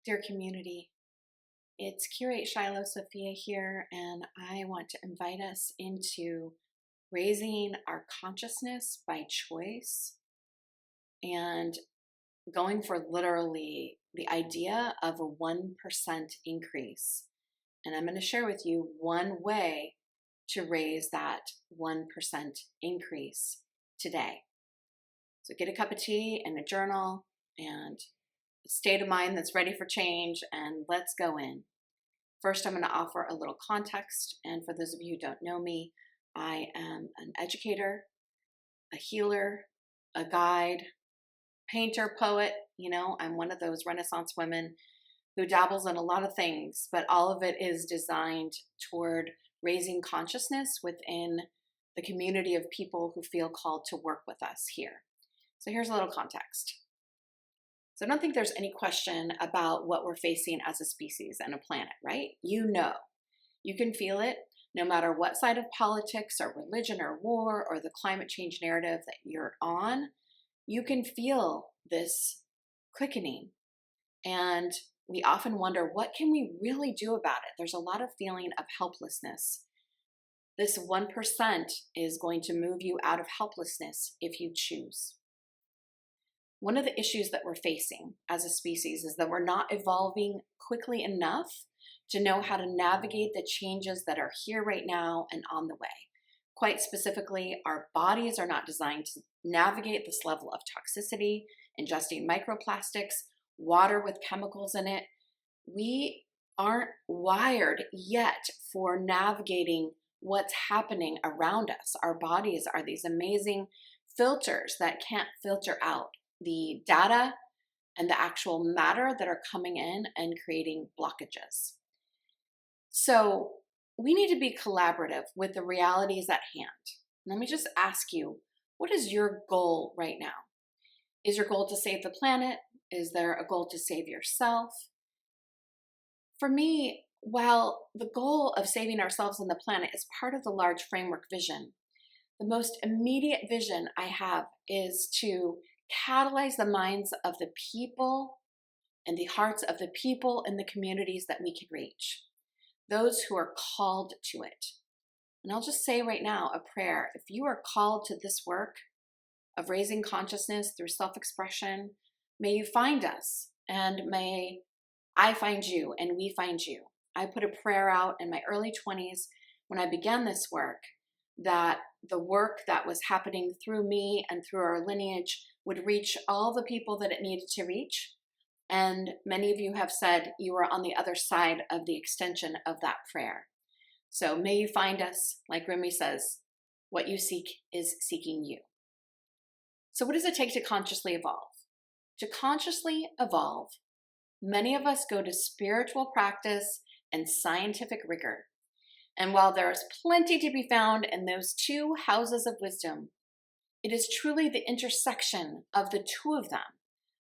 Dear community, it's Curate Shiloh Sophia here, and I want to invite us into raising our consciousness by choice and going for literally the idea of a 1% increase. And I'm going to share with you one way to raise that 1% increase today. So get a cup of tea and a journal and a state of mind that's ready for change, and let's go in. First, I'm going to offer a little context. And for those of you who don't know me, I am an educator, a healer, a guide, painter, poet. I'm one of those Renaissance women who dabbles in a lot of things, but all of it is designed toward raising consciousness within the community of people who feel called to work with us here. So here's a little context. So I don't think there's any question about what we're facing as a species and a planet, right? You can feel it no matter what side of politics or religion or war or the climate change narrative that you're on. You can feel this quickening. And we often wonder, what can we really do about it? There's a lot of feeling of helplessness. This 1% is going to move you out of helplessness if you choose. One of the issues that we're facing as a species is that we're not evolving quickly enough to know how to navigate the changes that are here right now and on the way. Quite specifically, our bodies are not designed to navigate this level of toxicity, ingesting microplastics, water with chemicals in it. We aren't wired yet for navigating what's happening around us. Our bodies are these amazing filters that can't filter out the data and the actual matter that are coming in and creating blockages. So we need to be collaborative with the realities at hand. Let me just ask you, what is your goal right now? Is your goal to save the planet? Is there a goal to save yourself? For me, while the goal of saving ourselves and the planet is part of the large framework vision, the most immediate vision I have is to catalyze the minds of the people and the hearts of the people in the communities that we can reach, those who are called to it. And I'll just say right now a prayer. If you are called to this work of raising consciousness through self-expression, may you find us, and may I find you and we find you. I put a prayer out in my early 20s when I began this work, that the work that was happening through me and through our lineage would reach all the people that it needed to reach. And many of you have said you are on the other side of the extension of that prayer. So may you find us, like Rumi says, what you seek is seeking you. So what does it take to consciously evolve? To consciously evolve, many of us go to spiritual practice and scientific rigor. And while there is plenty to be found in those two houses of wisdom, it is truly the intersection of the two of them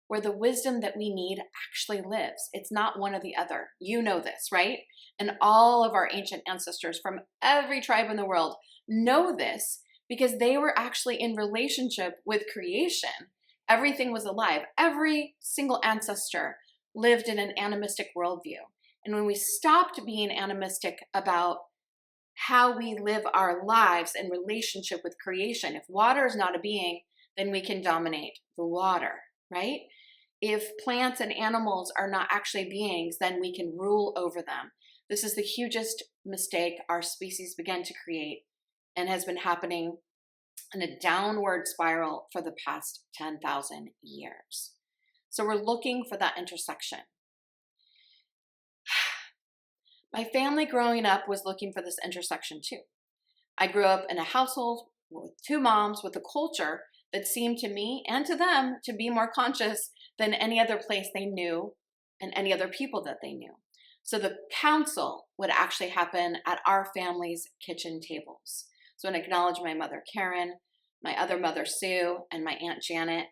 where the wisdom that we need actually lives. It's not one or the other. You know this, right? And all of our ancient ancestors from every tribe in the world know this because they were actually in relationship with creation. Everything was alive. Every single ancestor lived in an animistic worldview. And when we stopped being animistic about how we live our lives in relationship with creation, if water is not a being, then we can dominate the water, right? If plants and animals are not actually beings, then we can rule over them. This is the hugest mistake our species began to create and has been happening in a downward spiral for the past 10,000 years. So we're looking for that intersection. My family growing up was looking for this intersection too. I grew up in a household with two moms with a culture that seemed to me and to them to be more conscious than any other place they knew and any other people that they knew. So the council would actually happen at our family's kitchen tables. So I acknowledge my mother Karen, my other mother Sue, and my Aunt Janet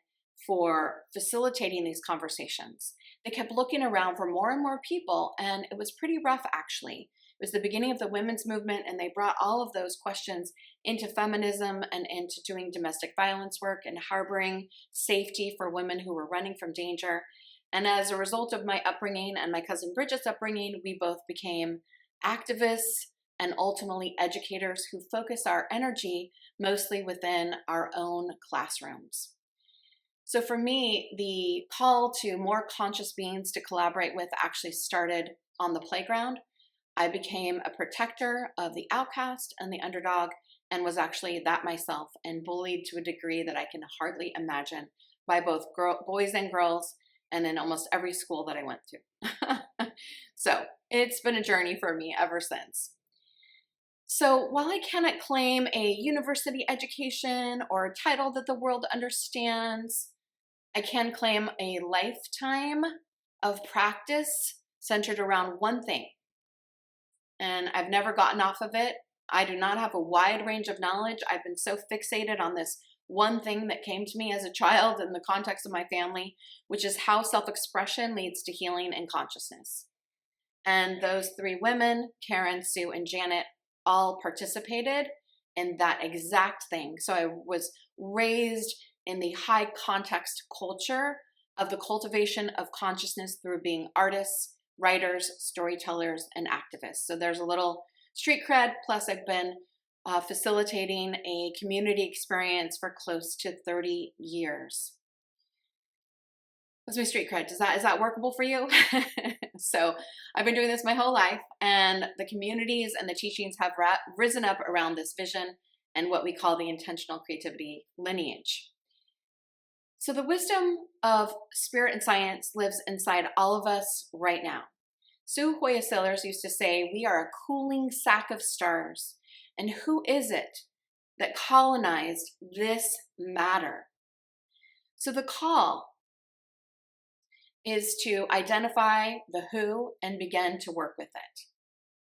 for facilitating these conversations. They kept looking around for more and more people, and it was pretty rough actually. It was the beginning of the women's movement, and they brought all of those questions into feminism and into doing domestic violence work and harboring safety for women who were running from danger. And as a result of my upbringing and my cousin Bridget's upbringing, we both became activists and ultimately educators who focus our energy mostly within our own classrooms. So for me, the call to more conscious beings to collaborate with actually started on the playground. I became a protector of the outcast and the underdog, and was actually that myself, and bullied to a degree that I can hardly imagine by both boys and girls, and in almost every school that I went to. So it's been a journey for me ever since. So while I cannot claim a university education or a title that the world understands, I can claim a lifetime of practice centered around one thing. And I've never gotten off of it. I do not have a wide range of knowledge. I've been so fixated on this one thing that came to me as a child in the context of my family, which is how self-expression leads to healing and consciousness. And those three women, Karen, Sue, and Janet, all participated in that exact thing. So I was raised in the high context culture of the cultivation of consciousness through being artists, writers, storytellers, and activists. So there's a little street cred, plus I've been facilitating a community experience for close to 30 years. That's my street cred. Is that workable for you? So I've been doing this my whole life, and the communities and the teachings have risen up around this vision and what we call the intentional creativity lineage. So the wisdom of spirit and science lives inside all of us right now. Sue Hoya Sailors used to say, we are a cooling sack of stars. And who is it that colonized this matter? So the call is to identify the who and begin to work with it,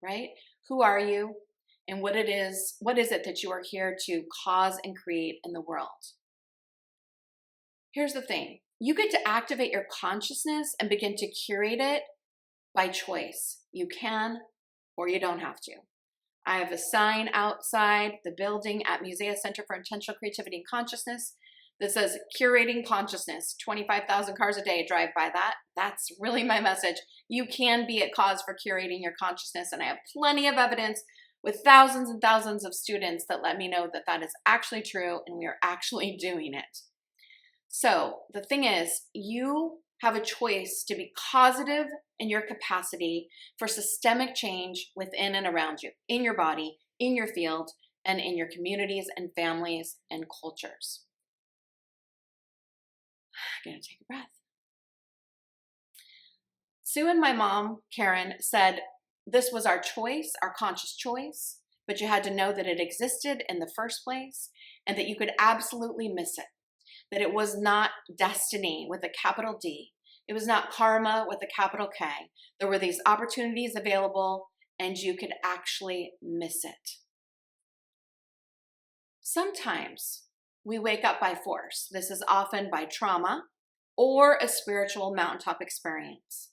right? Who are you, and what is it that you are here to cause and create in the world? Here's the thing. You get to activate your consciousness and begin to curate it by choice. You can, or you don't have to. I have a sign outside the building at Musea Center for Intentional Creativity and Consciousness that says Curating Consciousness. 25,000 cars a day drive by that. That's really my message. You can be a cause for curating your consciousness, and I have plenty of evidence with thousands and thousands of students that let me know that that is actually true, and we are actually doing it. So the thing is, you have a choice to be positive in your capacity for systemic change within and around you, in your body, in your field, and in your communities and families and cultures. I'm gonna take a breath. Sue and my mom, Karen, said this was our choice, our conscious choice, but you had to know that it existed in the first place and that you could absolutely miss it. That it was not destiny with a capital D. It was not karma with a capital K. There were these opportunities available and you could actually miss it. Sometimes we wake up by force. This is often by trauma or a spiritual mountaintop experience.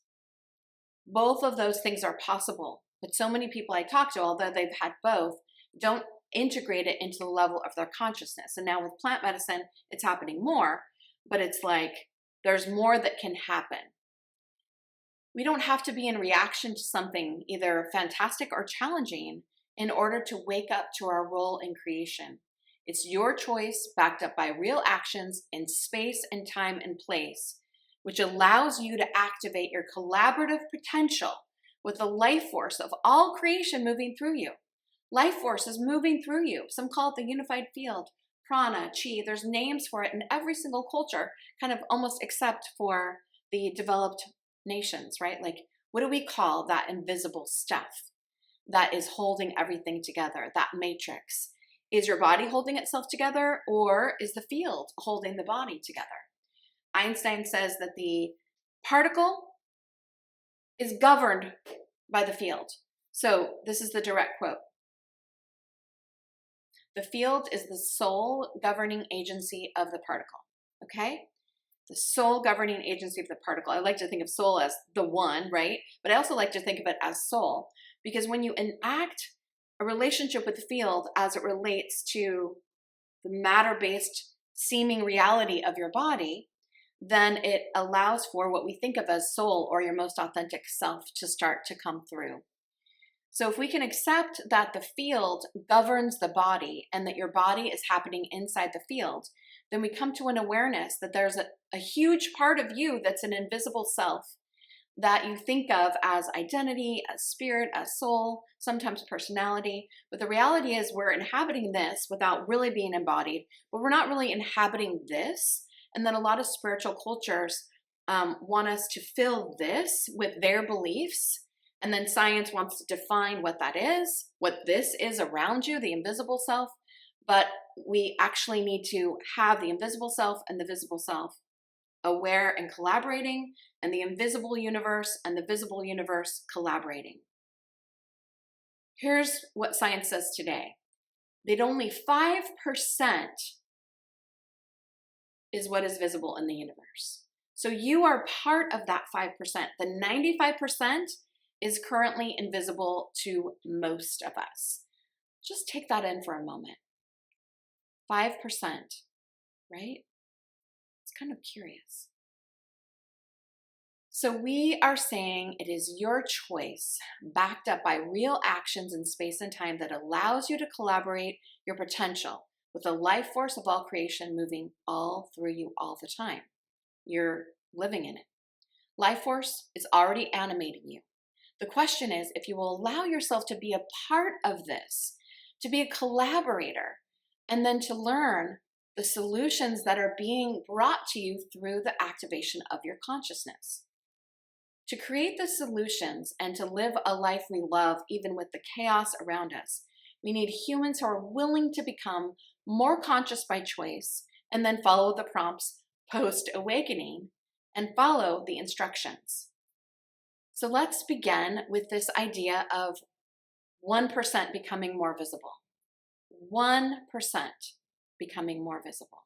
Both of those things are possible, but so many people I talk to, although they've had both, don't integrate it into the level of their consciousness. And now with plant medicine, it's happening more, but it's like there's more that can happen. We don't have to be in reaction to something either fantastic or challenging in order to wake up to our role in creation. It's your choice backed up by real actions in space and time and place, which allows you to activate your collaborative potential with the life force of all creation moving through you. Life force is moving through you. Some call it the unified field, prana, chi. There's names for it in every single culture, kind of almost except for the developed nations, right? Like, what do we call that invisible stuff that is holding everything together, that matrix? Is your body holding itself together, or is the field holding the body together? Einstein says that the particle is governed by the field. So this is the direct quote. The field is the sole governing agency of the particle, okay? The sole governing agency of the particle. I like to think of soul as the one, right? But I also like to think of it as soul, because when you enact a relationship with the field as it relates to the matter-based seeming reality of your body, then it allows for what we think of as soul or your most authentic self to start to come through. So if we can accept that the field governs the body and that your body is happening inside the field, then we come to an awareness that there's a huge part of you that's an invisible self that you think of as identity, as spirit, as soul, sometimes personality. But the reality is we're inhabiting this without really being embodied, but we're not really inhabiting this. And then a lot of spiritual cultures want us to fill this with their beliefs. And then science wants to define what that is, what this is around you, the invisible self. But we actually need to have the invisible self and the visible self aware and collaborating, and the invisible universe and the visible universe collaborating. Here's what science says today. That only 5% is what is visible in the universe. So you are part of that 5%. The 95% is currently invisible to most of us. Just take that in for a moment. 5%, right? It's kind of curious. So we are saying it is your choice, backed up by real actions in space and time, that allows you to collaborate your potential with the life force of all creation moving all through you all the time. You're living in it. Life force is already animating you. The question is if you will allow yourself to be a part of this, to be a collaborator, and then to learn the solutions that are being brought to you through the activation of your consciousness. To create the solutions and to live a life we love, even with the chaos around us, we need humans who are willing to become more conscious by choice and then follow the prompts post-awakening and follow the instructions. So let's begin with this idea of 1% becoming more visible. 1% becoming more visible.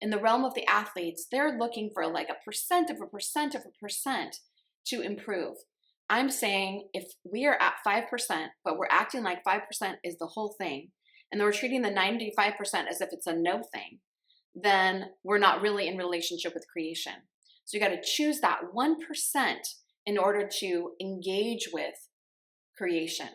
In the realm of the athletes, they're looking for like a percent of a percent of a percent to improve. I'm saying if we are at 5%, but we're acting like 5% is the whole thing, and then we're treating the 95% as if it's a no thing, then we're not really in relationship with creation. So you got to choose that 1% in order to engage with creation.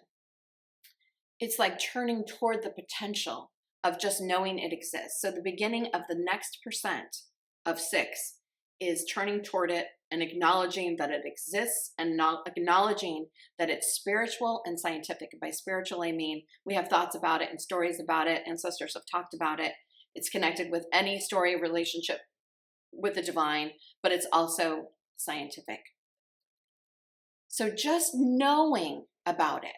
It's like turning toward the potential of just knowing it exists. So the beginning of the next percent of 6 is turning toward it and acknowledging that it exists and not acknowledging that it's spiritual and scientific. And by spiritual, I mean we have thoughts about it and stories about it. Ancestors have talked about it. It's connected with any story relationship with the divine, but it's also scientific. So just knowing about it,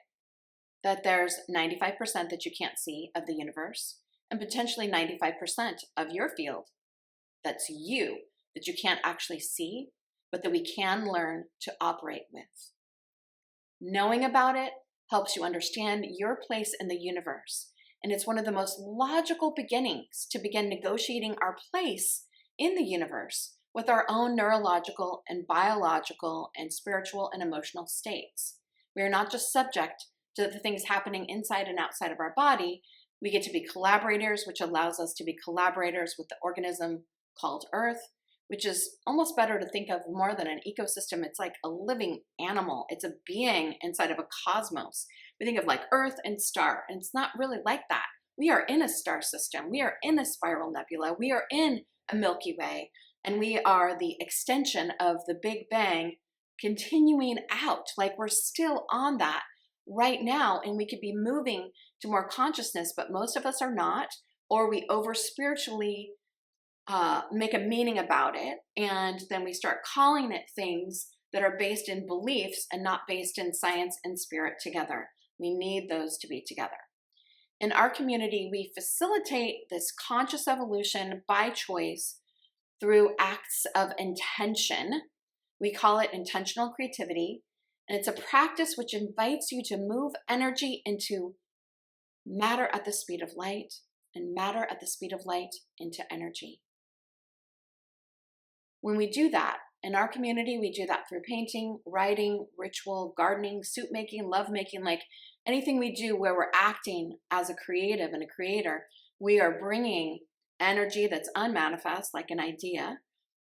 that there's 95% that you can't see of the universe and potentially 95% of your field that's you, that you can't actually see, but that we can learn to operate with. Knowing about it helps you understand your place in the universe, and it's one of the most logical beginnings to begin negotiating our place in the universe with our own neurological and biological and spiritual and emotional states. We are not just subject to the things happening inside and outside of our body. We get to be collaborators, which allows us to be collaborators with the organism called Earth, which is almost better to think of more than an ecosystem. It's like a living animal. It's a being inside of a cosmos. We think of like Earth and star, and it's not really like that. We are in a star system. We are in a spiral nebula. We are in a Milky Way, and we are the extension of the Big Bang continuing out. Like we're still on that right now, and we could be moving to more consciousness, but most of us are not, or we over spiritually make a meaning about it, and then we start calling it things that are based in beliefs and not based in science and spirit together. We need those to be together. In our community, we facilitate this conscious evolution by choice through acts of intention. We call it intentional creativity. And it's a practice which invites you to move energy into matter at the speed of light and matter at the speed of light into energy. When we do that, in our community, we do that through painting, writing, ritual, gardening, soup making, love making, like anything we do where we're acting as a creative and a creator, we are bringing energy that's unmanifest, like an idea,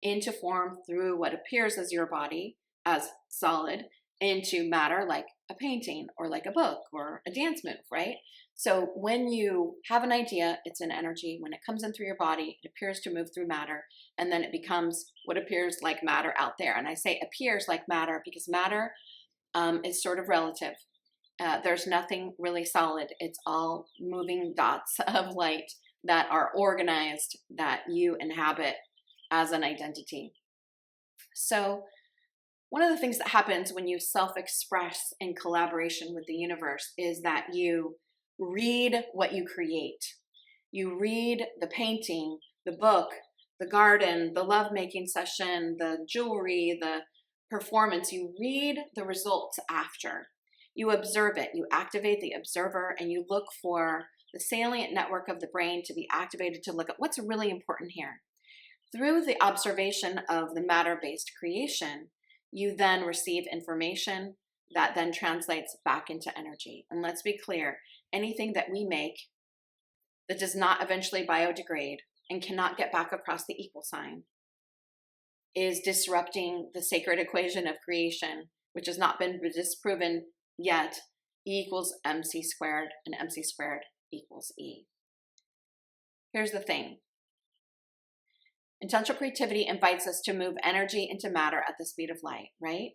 into form through what appears as your body as solid into matter, like a painting or like a book or a dance move, right? So when you have an idea, it's an energy. When it comes in through your body, it appears to move through matter, and then it becomes what appears like matter out there. And I say appears like matter because matter is sort of relative. There's nothing really solid. It's all moving dots of light that are organized, that you inhabit as an identity. So one of the things that happens when you self-express in collaboration with the universe is that you read what you create. You read the painting, the book, the garden, the lovemaking session, the jewelry, the performance. You read the results after. You observe it. You activate the observer, and you look for the salient network of the brain to be activated to look at what's really important here. Through the observation of the matter-based creation, you then receive information that then translates back into energy. And let's be clear, anything that we make that does not eventually biodegrade and cannot get back across the equal sign is disrupting the sacred equation of creation, which has not been disproven yet. E equals mc squared, and mc squared equals E. Here's the thing. Intentional creativity invites us to move energy into matter at the speed of light, right?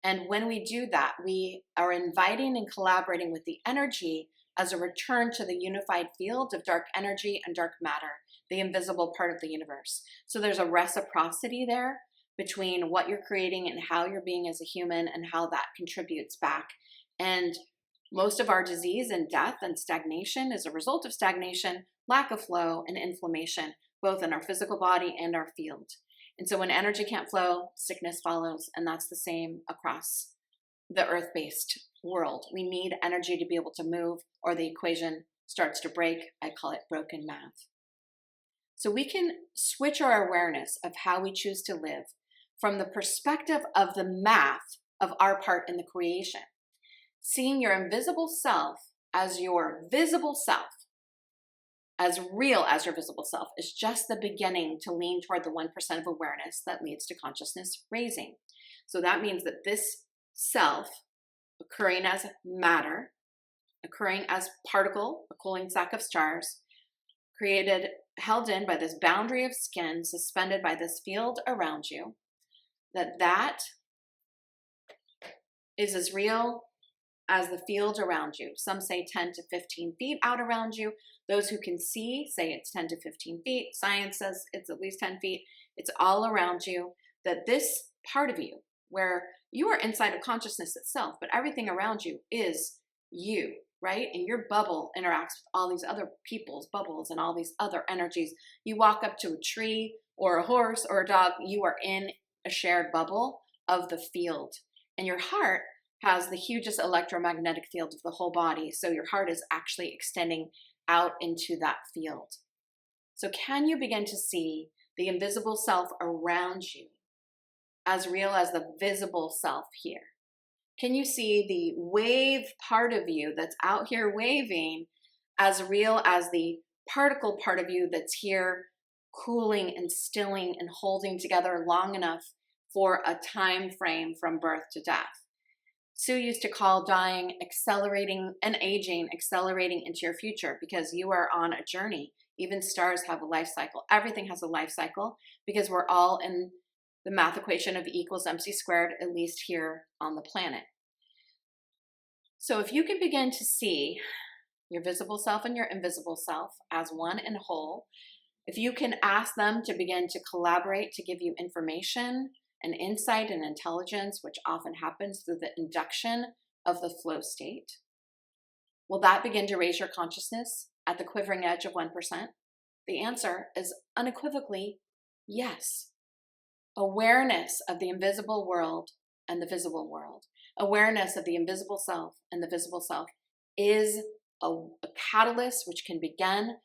And when we do that, we are inviting and collaborating with the energy as a return to the unified field of dark energy and dark matter, the invisible part of the universe. So there's a reciprocity there between what you're creating and how you're being as a human and how that contributes back. And most of our disease and death and stagnation is a result of stagnation, lack of flow, and inflammation, both in our physical body and our field. And so when energy can't flow, sickness follows, and that's the same across the earth-based world. We need energy to be able to move, or the equation starts to break. I call it broken math. So we can switch our awareness of how we choose to live from the perspective of the math of our part in the creation, seeing your invisible self as your visible self, as real as your visible self, is just the beginning to lean toward the 1% of awareness that leads to consciousness raising. So that means that this self, occurring as matter, occurring as particle, a cooling sack of stars, created, held in by this boundary of skin, suspended by this field around you, that is as real as the field around you. Some say 10 to 15 feet out around you. Those who can see say it's 10 to 15 feet. Science says it's at least 10 feet. It's all around you. That this part of you, where you are inside of consciousness itself, but everything around you is you, right? And your bubble interacts with all these other people's bubbles and all these other energies. You walk up to a tree or a horse or a dog, you are in a shared bubble of the field. And your heart has the hugest electromagnetic field of the whole body. So your heart is actually extending out into that field. So can you begin to see the invisible self around you as real as the visible self here? Can you see the wave part of you that's out here waving as real as the particle part of you that's here cooling and stilling and holding together long enough for a time frame from birth to death? Sue used to call dying accelerating and aging, accelerating into your future, because you are on a journey. Even stars have a life cycle. Everything has a life cycle because we're all in the math equation of E equals mc squared, at least here on the planet. So if you can begin to see your visible self and your invisible self as one and whole, if you can ask them to begin to collaborate to give you information and insight and intelligence, which often happens through the induction of the flow state, will that begin to raise your consciousness at the quivering edge of 1%? The answer is unequivocally yes. Awareness of the invisible world and the visible world, awareness of the invisible self and the visible self, is a catalyst which can begin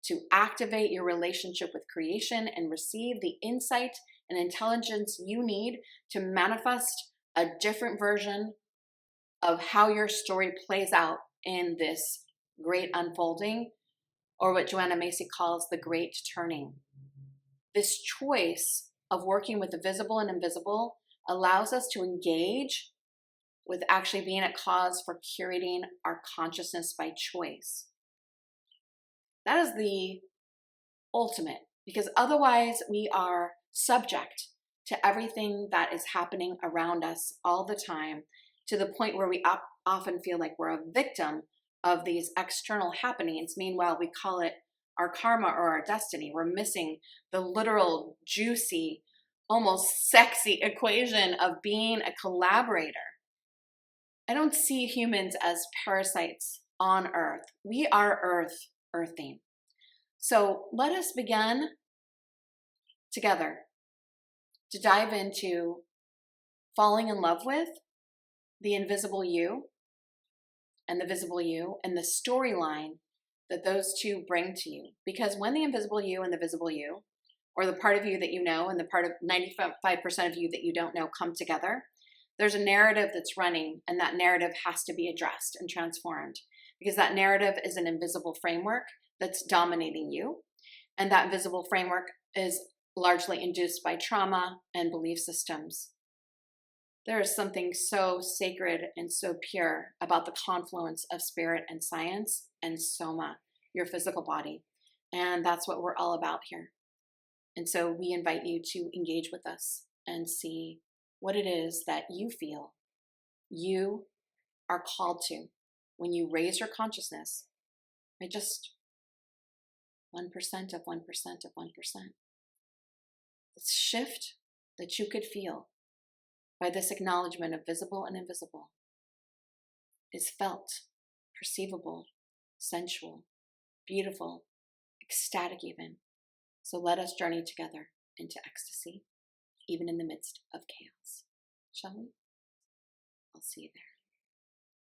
to activate your relationship with creation and receive the insight and intelligence you need to manifest a different version of how your story plays out in this great unfolding, or what Joanna Macy calls the great turning. This choice of working with the visible and invisible allows us to engage with actually being a cause for curating our consciousness by choice. That is the ultimate, because otherwise we are subject to everything that is happening around us all the time, to the point where we often feel like we're a victim of these external happenings. Meanwhile, we call it our karma or our destiny. We're missing the literal, juicy, almost sexy equation of being a collaborator. I don't see humans as parasites on Earth. We are earthing. So let us begin together to dive into falling in love with the invisible you and the visible you and the storyline that those two bring to you. Because when the invisible you and the visible you, or the part of you that you know and the part of 95% of you that you don't know, come together, there's a narrative that's running, and that narrative has to be addressed and transformed, because that narrative is an invisible framework that's dominating you. And that invisible framework is largely induced by trauma and belief systems. There is something so sacred and so pure about the confluence of spirit and science and soma, your physical body. And that's what we're all about here. And so we invite you to engage with us and see what it is that you feel you are called to when you raise your consciousness by just 1% of 1% of 1%. This shift that you could feel by this acknowledgement of visible and invisible is felt, perceivable, sensual, beautiful, ecstatic even. So let us journey together into ecstasy, even in the midst of chaos. Shall we? I'll see you there.